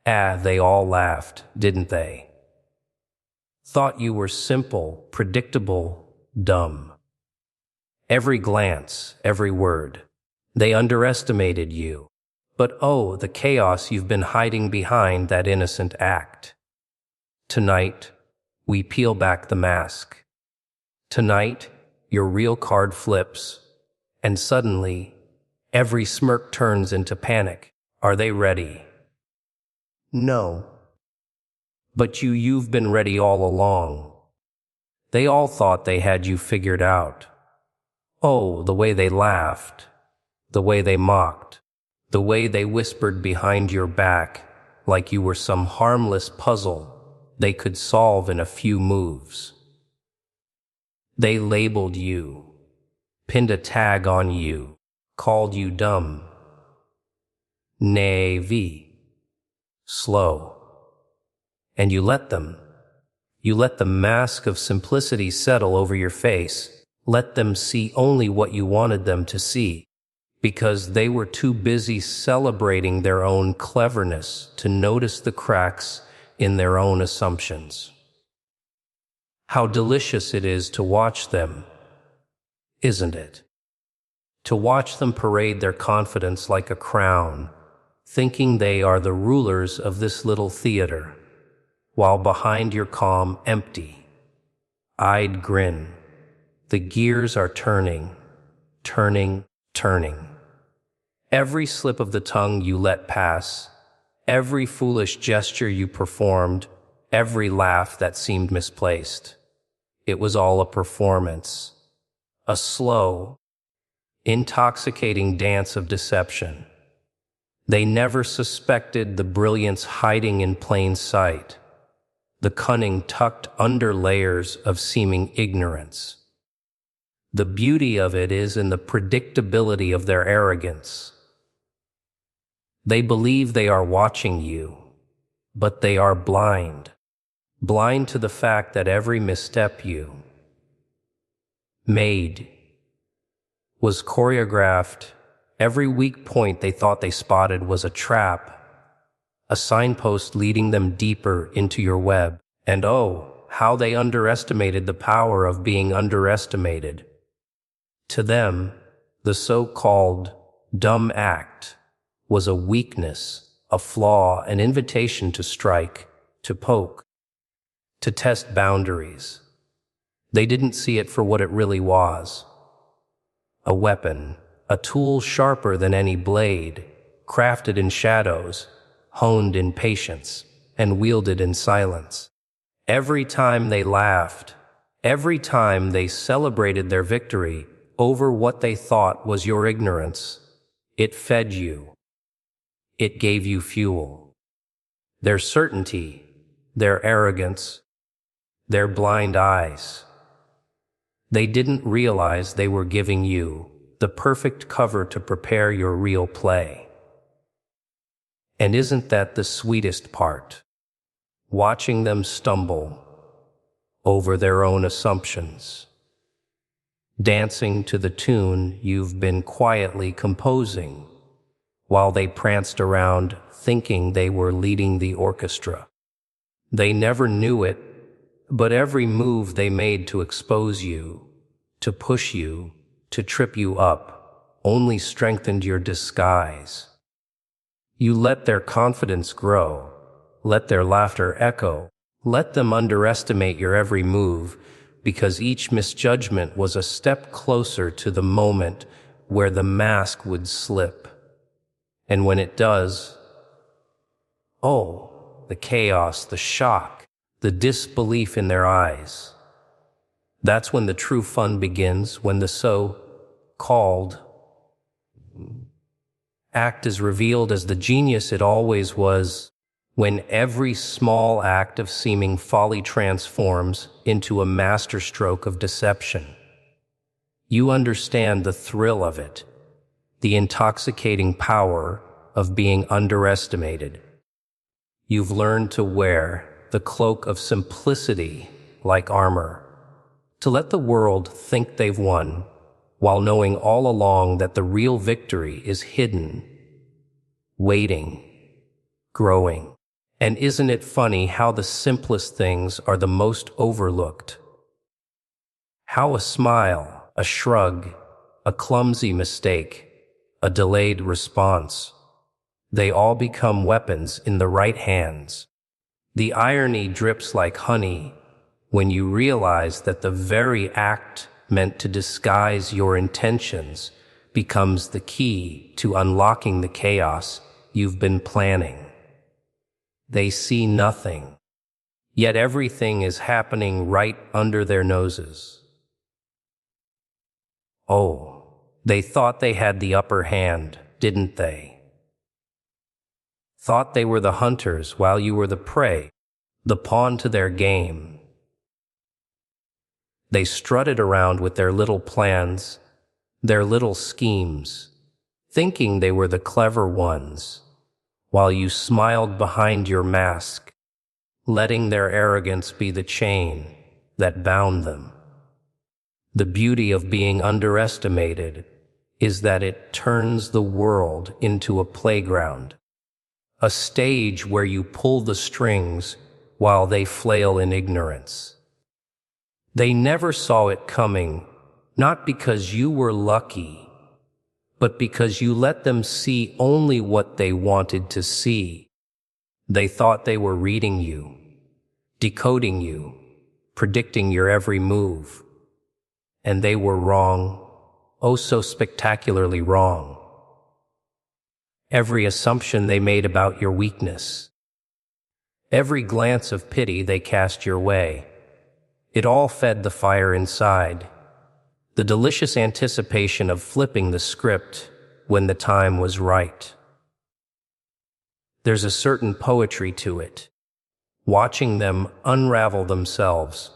Ah, they all laughed, didn't they? Thought you were simple, predictable, dumb. Every glance, every word. They underestimated you. But oh, the chaos you've been hiding behind that innocent act. Tonight, we peel back the mask. Tonight, your real card flips, and suddenly, every smirk turns into panic. Are they ready? No. But you've been ready all along. They all thought they had you figured out. Oh, the way they laughed, the way they mocked, the way they whispered behind your back like you were some harmless puzzle they could solve in a few moves. They labeled you, pinned a tag on you, called you dumb, naïve, slow. And you let them. You let the mask of simplicity settle over your face. Let them see only what you wanted them to see, because they were too busy celebrating their own cleverness to notice the cracks in their own assumptions. How delicious it is to watch them, isn't it? To watch them parade their confidence like a crown, thinking they are the rulers of this little theater, while behind your calm, empty-eyed grin, the gears are turning, turning. Every slip of the tongue you let pass, every foolish gesture you performed, every laugh that seemed misplaced. It was all a performance, a slow, intoxicating dance of deception. They never suspected the brilliance hiding in plain sight, the cunning tucked under layers of seeming ignorance. The beauty of it is in the predictability of their arrogance. They believe they are watching you, but they are blind to the fact that every misstep you made was choreographed. Every weak point they thought they spotted was a trap, a signpost leading them deeper into your web. And oh, how they underestimated the power of being underestimated. To them, the so-called dumb act was a weakness, a flaw, an invitation to strike, to poke, to test boundaries. They didn't see it for what it really was. A weapon, a tool sharper than any blade, crafted in shadows, honed in patience, and wielded in silence. Every time they laughed, every time they celebrated their victory over what they thought was your ignorance, it fed you. It gave you fuel. Their certainty, their arrogance, their blind eyes. They didn't realize they were giving you the perfect cover to prepare your real play. And isn't that the sweetest part? Watching them stumble over their own assumptions, dancing to the tune you've been quietly composing, while they pranced around thinking they were leading the orchestra. They never knew it, but every move they made to expose you, to push you, to trip you up, only strengthened your disguise. You let their confidence grow, let their laughter echo, let them underestimate your every move, because each misjudgment was a step closer to the moment where the mask would slip. And when it does, oh, the chaos, the shock, the disbelief in their eyes. That's when the true fun begins, when the so-called act is revealed as the genius it always was, when every small act of seeming folly transforms into a masterstroke of deception. You understand the thrill of it, the intoxicating power of being underestimated. You've learned to wear the cloak of simplicity like armor, to let the world think they've won, while knowing all along that the real victory is hidden, waiting, growing. And isn't it funny how the simplest things are the most overlooked? How a smile, a shrug, a clumsy mistake, a delayed response, they all become weapons in the right hands. The irony drips like honey when you realize that the very act meant to disguise your intentions becomes the key to unlocking the chaos you've been planning. They see nothing, yet everything is happening right under their noses. Oh, they thought they had the upper hand, didn't they? Thought they were the hunters while you were the prey, the pawn to their game. They strutted around with their little plans, their little schemes, thinking they were the clever ones, while you smiled behind your mask, letting their arrogance be the chain that bound them. The beauty of being underestimated is that it turns the world into a playground, a stage where you pull the strings while they flail in ignorance. They never saw it coming, not because you were lucky, but because you let them see only what they wanted to see. They thought they were reading you, decoding you, predicting your every move. And they were wrong, oh so spectacularly wrong. Every assumption they made about your weakness, every glance of pity they cast your way, it all fed the fire inside, the delicious anticipation of flipping the script when the time was right. There's a certain poetry to it, watching them unravel themselves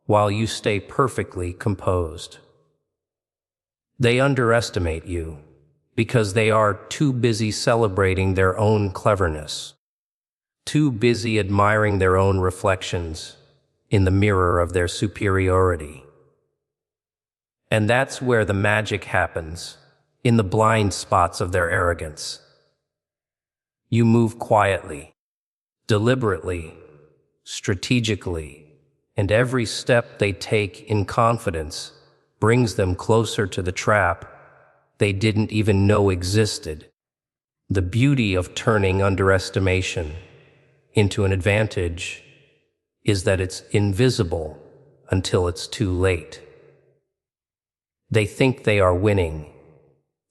while you stay perfectly composed. They underestimate you because they are too busy celebrating their own cleverness, too busy admiring their own reflections in the mirror of their superiority. And that's where the magic happens, in the blind spots of their arrogance. You move quietly, deliberately, strategically, and every step they take in confidence brings them closer to the trap they didn't even know existed. The beauty of turning underestimation into an advantage is that it's invisible until it's too late. They think they are winning,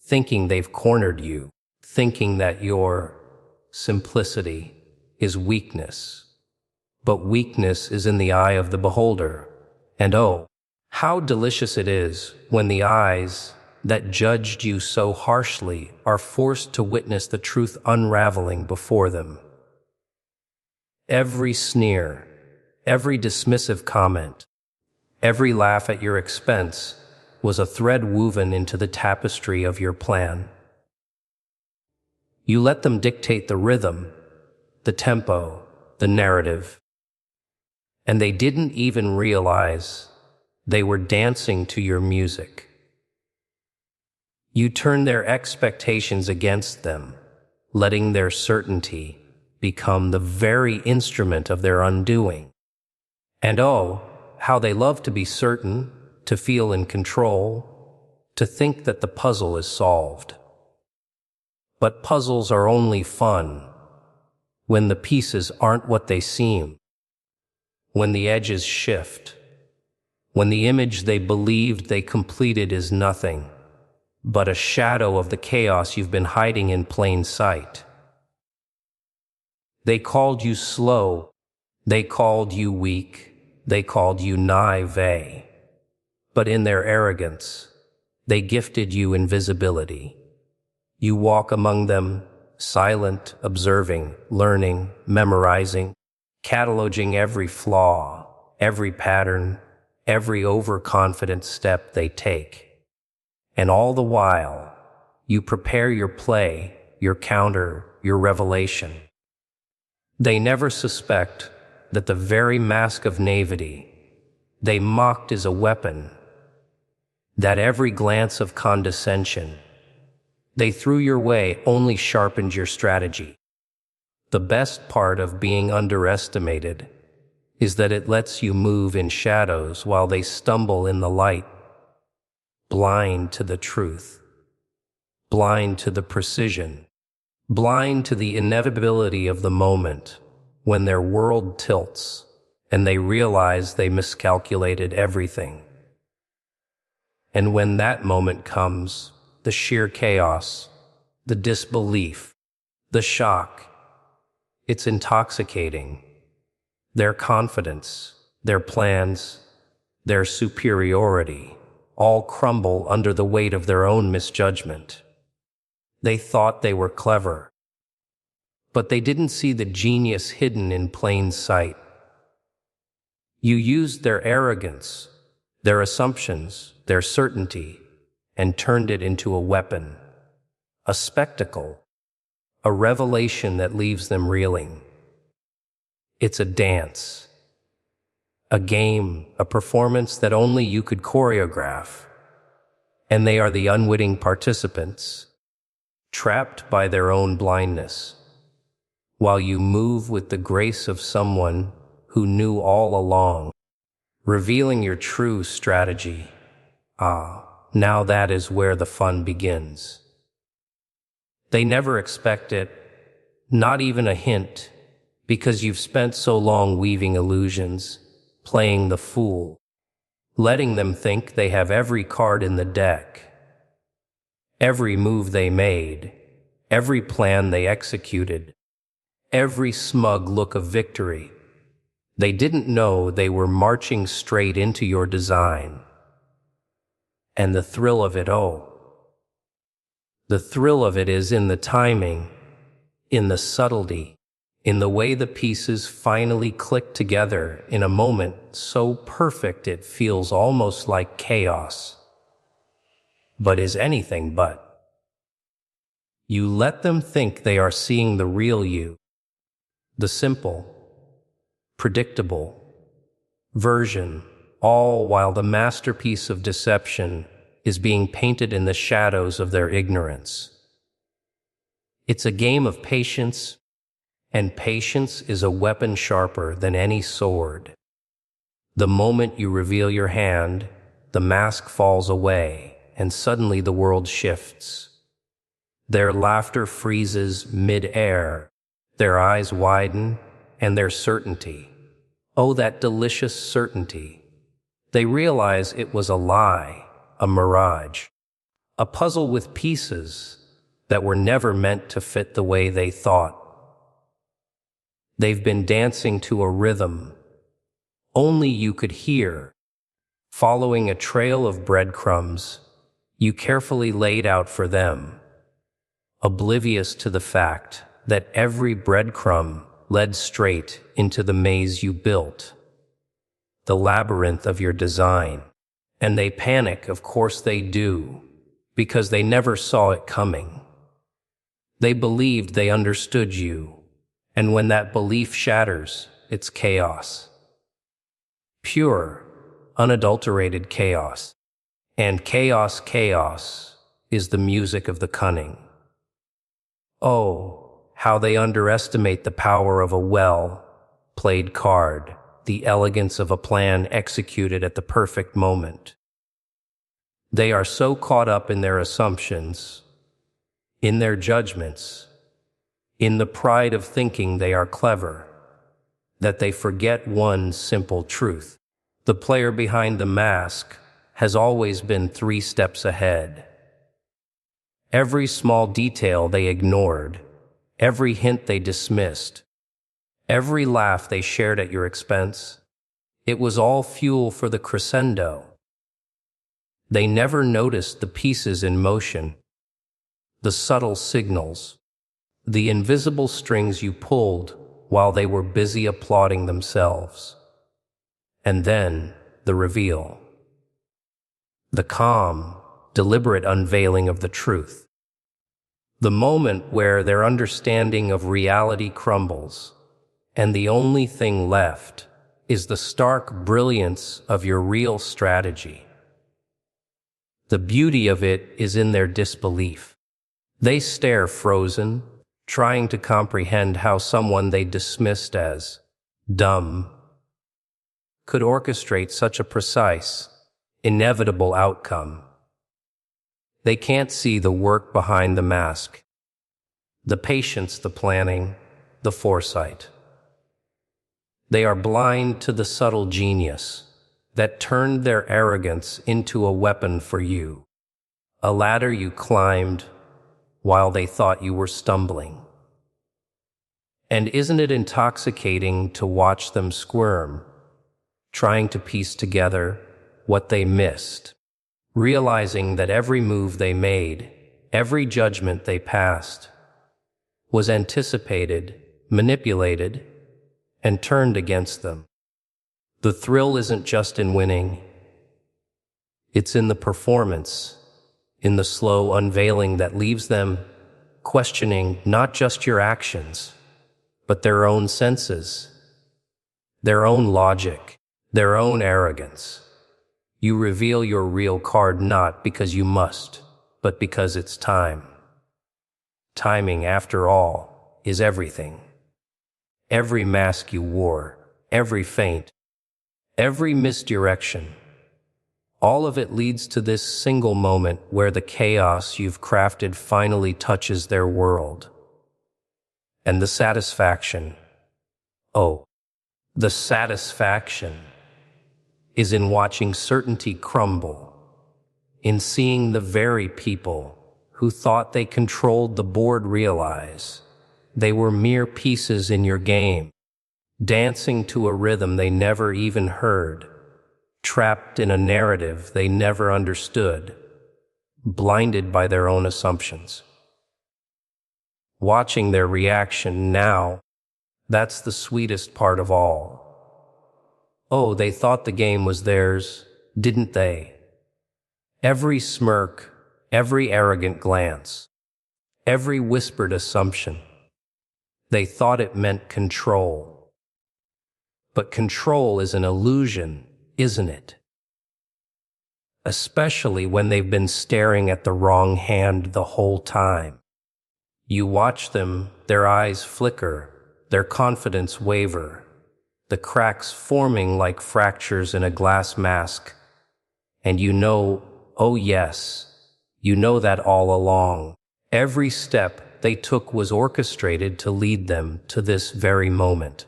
thinking they've cornered you, thinking that your simplicity is weakness. But weakness is in the eye of the beholder. And oh, how delicious it is when the eyes that judged you so harshly are forced to witness the truth unraveling before them. Every sneer, every dismissive comment, every laugh at your expense was a thread woven into the tapestry of your plan. You let them dictate the rhythm, the tempo, the narrative. And they didn't even realize they were dancing to your music. You turned their expectations against them, letting their certainty become the very instrument of their undoing. And oh, how they love to be certain, to feel in control, to think that the puzzle is solved. But puzzles are only fun when the pieces aren't what they seem, when the edges shift, when the image they believed they completed is nothing but a shadow of the chaos you've been hiding in plain sight. They called you slow, they called you weak, they called you naïve. But in their arrogance, they gifted you invisibility. You walk among them, silent, observing, learning, memorizing, cataloging every flaw, every pattern, every overconfident step they take. And all the while, you prepare your play, your counter, your revelation. They never suspect that the very mask of naivety they mocked is a weapon, that every glance of condescension they threw your way only sharpened your strategy. The best part of being underestimated is that it lets you move in shadows while they stumble in the light, blind to the truth, blind to the precision, blind to the inevitability of the moment when their world tilts and they realize they miscalculated everything. And when that moment comes, the sheer chaos, the disbelief, the shock, it's intoxicating. Their confidence, their plans, their superiority all crumble under the weight of their own misjudgment. They thought they were clever, but they didn't see the genius hidden in plain sight. You used their arrogance, their assumptions, their certainty, and turned it into a weapon, a spectacle, a revelation that leaves them reeling. It's a dance, a game, a performance that only you could choreograph, and they are the unwitting participants, trapped by their own blindness, while you move with the grace of someone who knew all along, revealing your true strategy. Now that is where the fun begins. They never expect it, not even a hint, because you've spent so long weaving illusions, playing the fool, letting them think they have every card in the deck. Every move they made, every plan they executed, every smug look of victory. They didn't know they were marching straight into your design. And the thrill of it, the thrill of it is in the timing, in the subtlety, in the way the pieces finally click together in a moment so perfect it feels almost like chaos, but is anything but. You let them think they are seeing the real you, the simple, predictable version, all while the masterpiece of deception is being painted in the shadows of their ignorance. It's a game of patience, and patience is a weapon sharper than any sword. The moment you reveal your hand, the mask falls away, and suddenly the world shifts. Their laughter freezes mid-air, their eyes widen, and their certainty. Oh, that delicious certainty. They realize it was a lie, a mirage, a puzzle with pieces that were never meant to fit the way they thought. They've been dancing to a rhythm only you could hear, following a trail of breadcrumbs you carefully laid out for them, oblivious to the fact that every breadcrumb led straight into the maze you built, the labyrinth of your design. And they panic, of course they do, because they never saw it coming. They believed they understood you, and when that belief shatters, it's chaos. Pure, unadulterated chaos. And chaos is the music of the cunning. Oh, how they underestimate the power of a well-played card, the elegance of a plan executed at the perfect moment. They are so caught up in their assumptions, in their judgments, in the pride of thinking they are clever, that they forget one simple truth. The player behind the mask has always been 3 steps ahead. Every small detail they ignored, every hint they dismissed, every laugh they shared at your expense, it was all fuel for the crescendo. They never noticed the pieces in motion, the subtle signals, the invisible strings you pulled while they were busy applauding themselves. And then the reveal. The calm, deliberate unveiling of the truth. The moment where their understanding of reality crumbles, and the only thing left is the stark brilliance of your real strategy. The beauty of it is in their disbelief. They stare frozen, trying to comprehend how someone they dismissed as dumb could orchestrate such a precise, inevitable outcome. They can't see the work behind the mask, the patience, the planning, the foresight. They are blind to the subtle genius that turned their arrogance into a weapon for you, a ladder you climbed while they thought you were stumbling. And isn't it intoxicating to watch them squirm, trying to piece together what they missed, realizing that every move they made, every judgment they passed, was anticipated, manipulated, and turned against them. The thrill isn't just in winning. It's in the performance, in the slow unveiling that leaves them questioning not just your actions, but their own senses, their own logic, their own arrogance. You reveal your real card not because you must, but because it's time. Timing, after all, is everything. Every mask you wore, every feint, every misdirection, all of it leads to this single moment where the chaos you've crafted finally touches their world. And the satisfaction, the satisfaction is in watching certainty crumble, in seeing the very people who thought they controlled the board realize they were mere pieces in your game, dancing to a rhythm they never even heard, trapped in a narrative they never understood, blinded by their own assumptions. Watching their reaction now, that's the sweetest part of all. Oh, they thought the game was theirs, didn't they? Every smirk, every arrogant glance, every whispered assumption, they thought it meant control. But control is an illusion, isn't it? Especially when they've been staring at the wrong hand the whole time. You watch them, their eyes flicker, their confidence waver, the cracks forming like fractures in a glass mask, and you know, oh yes, you know that all along. Every step they took was orchestrated to lead them to this very moment.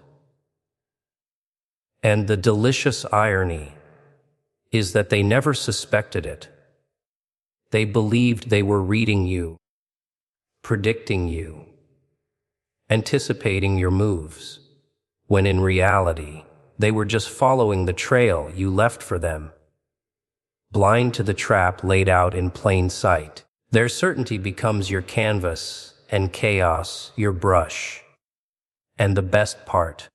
And the delicious irony is that they never suspected it. They believed they were reading you, predicting you, anticipating your moves, when in reality, they were just following the trail you left for them, blind to the trap laid out in plain sight. Their certainty becomes your canvas, and chaos your brush. And the best part,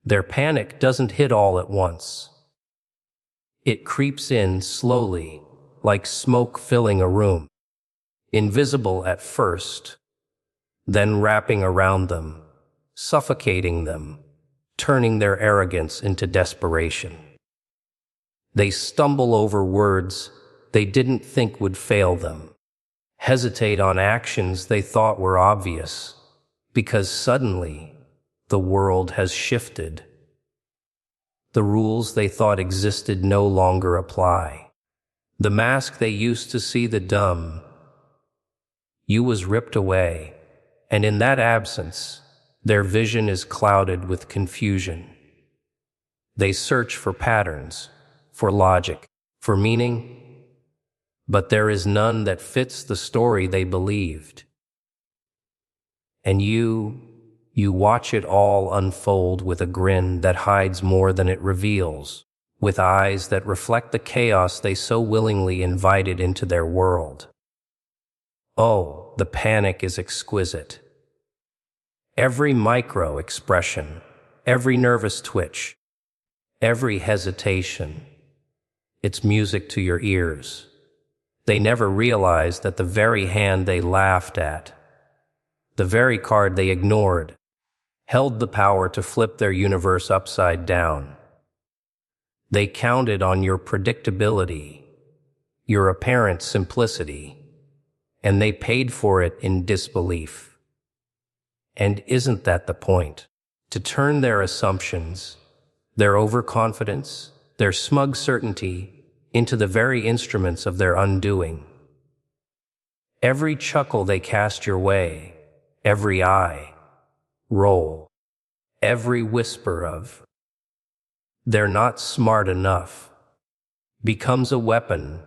their panic doesn't hit all at once. It creeps in slowly, like smoke filling a room, invisible at first, then wrapping around them, suffocating them, turning their arrogance into desperation. They stumble over words they didn't think would fail them, hesitate on actions they thought were obvious, because suddenly the world has shifted. The rules they thought existed no longer apply. The mask they used to see the dumb, you was ripped away, and in that absence, their vision is clouded with confusion. They search for patterns, for logic, for meaning, but there is none that fits the story they believed. And you watch it all unfold with a grin that hides more than it reveals, with eyes that reflect the chaos they so willingly invited into their world. Oh, the panic is exquisite. Every micro-expression, every nervous twitch, every hesitation, it's music to your ears. They never realized that the very hand they laughed at, the very card they ignored, held the power to flip their universe upside down. They counted on your predictability, your apparent simplicity, and they paid for it in disbelief. And isn't that the point? To turn their assumptions, their overconfidence, their smug certainty into the very instruments of their undoing. Every chuckle they cast your way, every eye roll, every whisper of, "They're not smart enough," becomes a weapon,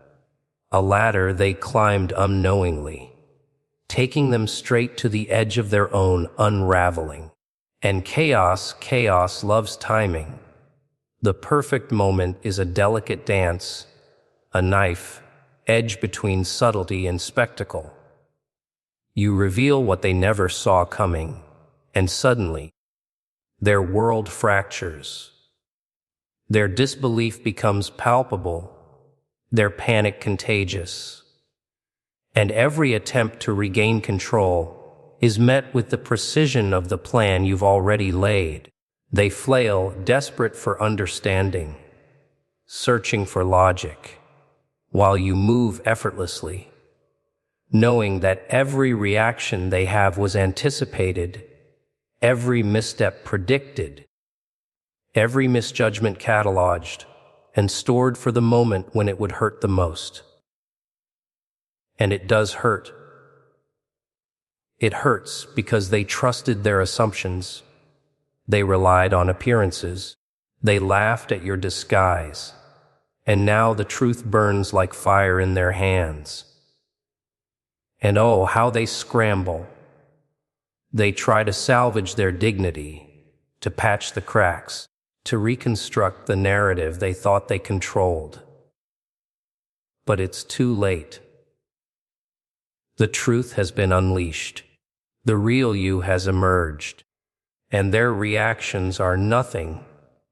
a ladder they climbed unknowingly, taking them straight to the edge of their own unraveling. And chaos loves timing. The perfect moment is a delicate dance, a knife, edge between subtlety and spectacle. You reveal what they never saw coming, and suddenly, their world fractures. Their disbelief becomes palpable, their panic contagious. And every attempt to regain control is met with the precision of the plan you've already laid. They flail, desperate for understanding, searching for logic, while you move effortlessly, knowing that every reaction they have was anticipated, every misstep predicted, every misjudgment cataloged and stored for the moment when it would hurt the most. And it does hurt. It hurts because they trusted their assumptions. They relied on appearances. They laughed at your disguise. And now the truth burns like fire in their hands. And oh, how they scramble. They try to salvage their dignity, to patch the cracks, to reconstruct the narrative they thought they controlled. But it's too late. The truth has been unleashed. The real you has emerged. And their reactions are nothing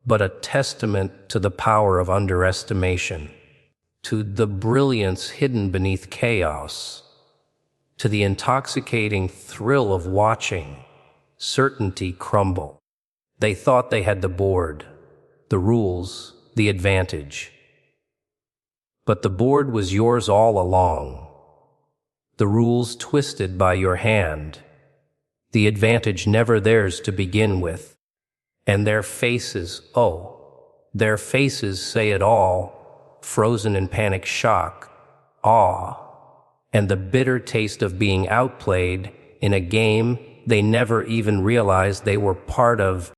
but a testament to the power of underestimation, to the brilliance hidden beneath chaos, to the intoxicating thrill of watching certainty crumble. They thought they had the board, the rules, the advantage. But the board was yours all along. The rules twisted by your hand, the advantage never theirs to begin with. And their faces, their faces say it all, frozen in panic shock, awe, and the bitter taste of being outplayed in a game they never even realized they were part of.